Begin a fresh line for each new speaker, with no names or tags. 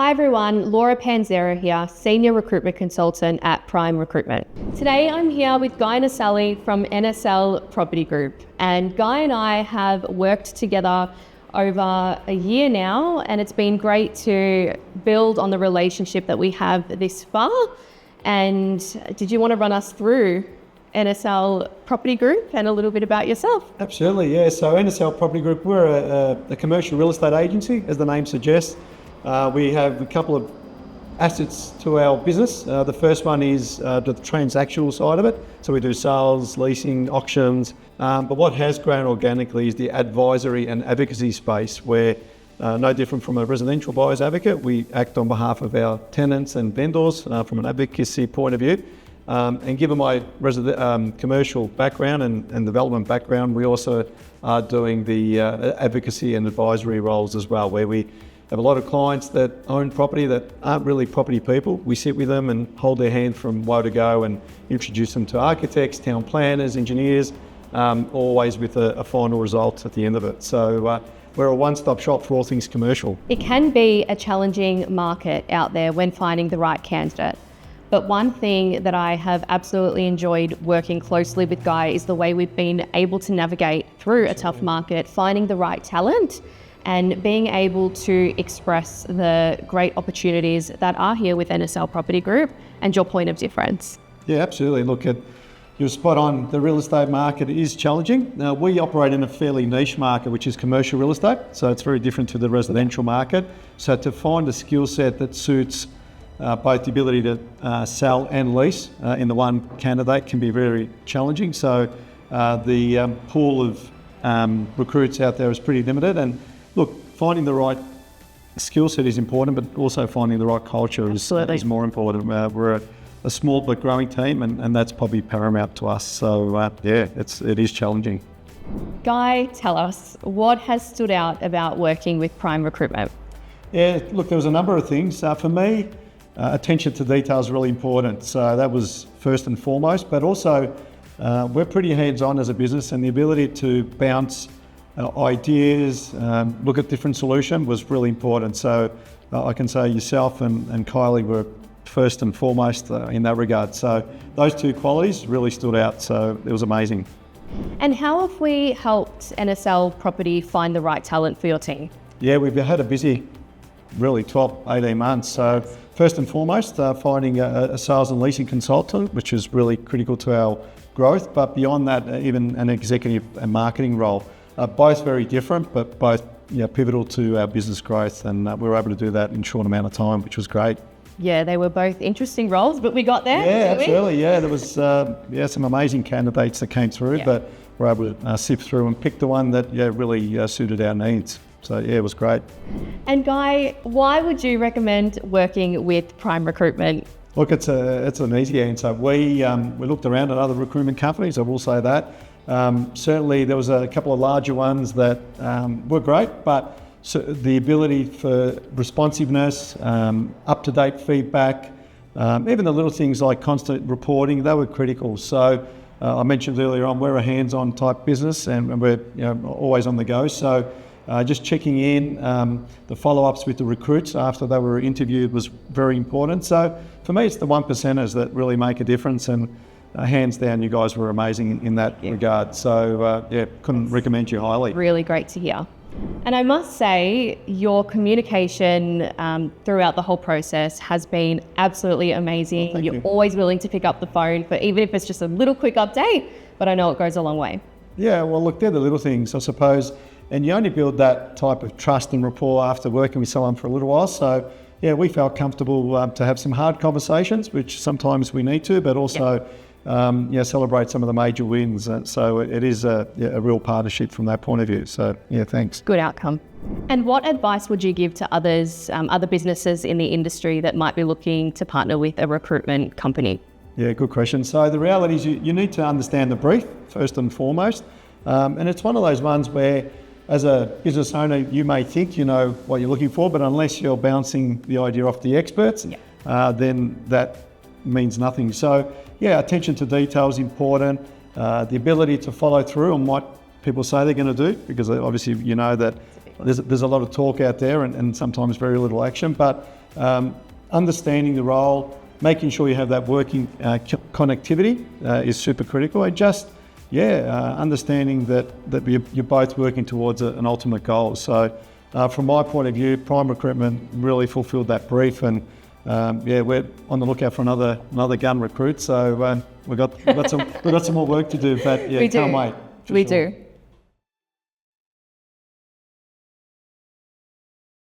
Hi everyone, Laura Panzera here, Senior Recruitment Consultant at Prime Recruitment. Today I'm here with Guy Naselli from NSL Property Group, and Guy and I have worked together over a year now, and it's been great to build on the relationship that we have this far. And did you want to run us through NSL Property Group and a little bit about yourself?
Absolutely, yeah. So NSL Property Group, we're a commercial real estate agency, as the name suggests. We have a couple of assets to our business. The first one is the transactional side of it. So we do sales, leasing, auctions. But what has grown organically is the advisory and advocacy space, where no different from a residential buyer's advocate, we act on behalf of our tenants and vendors from an advocacy point of view. And given my commercial background and development background, we also are doing the advocacy and advisory roles as well, where we have a lot of clients that own property that aren't really property people. We sit with them and hold their hand from woe to go and introduce them to architects, town planners, engineers, always with a final result at the end of it. So we're a one-stop shop for all things commercial.
It can be a challenging market out there when finding the right candidate. But one thing that I have absolutely enjoyed working closely with Guy is the way we've been able to navigate through a tough market, finding the right talent and being able to express the great opportunities that are here with NSL Property Group and your point of difference.
Yeah, absolutely. Look, you're spot on. The real estate market is challenging. Now, we operate in a fairly niche market, which is commercial real estate. So it's very different to the residential market. So to find a skill set that suits both the ability to sell and lease in the one candidate can be very challenging. So the pool of recruits out there is pretty limited. And look, finding the right skill set is important, but also finding the right culture is more important. We're a small but growing team, and that's probably paramount to us. So it is challenging.
Guy, tell us, what has stood out about working with Prime Recruitment?
Yeah, look, there was a number of things. For me, attention to detail is really important. So that was first and foremost, but also we're pretty hands-on as a business, and the ability to bounce ideas, look at different solutions was really important. So I can say yourself and Kylie were first and foremost in that regard. So those two qualities really stood out. So it was amazing.
And how have we helped NSL Property find the right talent for your team?
Yeah, we've had a busy, really 12, 18 months. So first and foremost, finding a sales and leasing consultant, which is really critical to our growth. But beyond that, even an executive and marketing role. Both very different, but both pivotal to our business growth, and we were able to do that in a short amount of time, which was great.
Yeah, they were both interesting roles, but we got there.
Yeah, absolutely. Yeah, there was some amazing candidates that came through, but we're able to sift through and pick the one that really suited our needs. So yeah, it was great. And
Guy, why would you recommend working with Prime Recruitment?
Look, it's an easy answer. We looked around at other recruitment companies, I will say that. Certainly there was a couple of larger ones that were great, but the ability for responsiveness, up-to-date feedback, even the little things like constant reporting, they were critical. So I mentioned earlier on, we're a hands-on type business, and we're always on the go. So just checking in, the follow-ups with the recruits after they were interviewed was very important. So for me, it's the 1%ers that really make a difference, and hands down, you guys were amazing in that regard. So couldn't recommend you highly.
Really great to hear. And I must say, your communication throughout the whole process has been absolutely amazing.
Thank you.
Always willing to pick up the phone for even if it's just a little quick update, but I know it goes a long way.
Yeah, well, look, they're the little things, I suppose. And you only build that type of trust and rapport after working with someone for a little while. So yeah, we felt comfortable to have some hard conversations, which sometimes we need to, but also celebrate some of the major wins. So it is a real partnership from that point of view. So yeah, thanks.
Good outcome. And what advice would you give to others, other businesses in the industry that might be looking to partner with a recruitment company?
Yeah, good question. So the reality is you need to understand the brief first and foremost. And it's one of those ones where, as a business owner, you may think you know what you're looking for, but unless you're bouncing the idea off the experts, then that means nothing. So yeah, attention to detail is important. The ability to follow through on what people say they're going to do, because obviously you know that there's a lot of talk out there and sometimes very little action, but understanding the role, making sure you have that working connectivity is super critical. And just, understanding that you're both working towards an ultimate goal. So from my point of view, Prime Recruitment really fulfilled that brief, and we're on the lookout for another gun recruit. So we've got some more work to do, but
We do.
can't wait.
We do.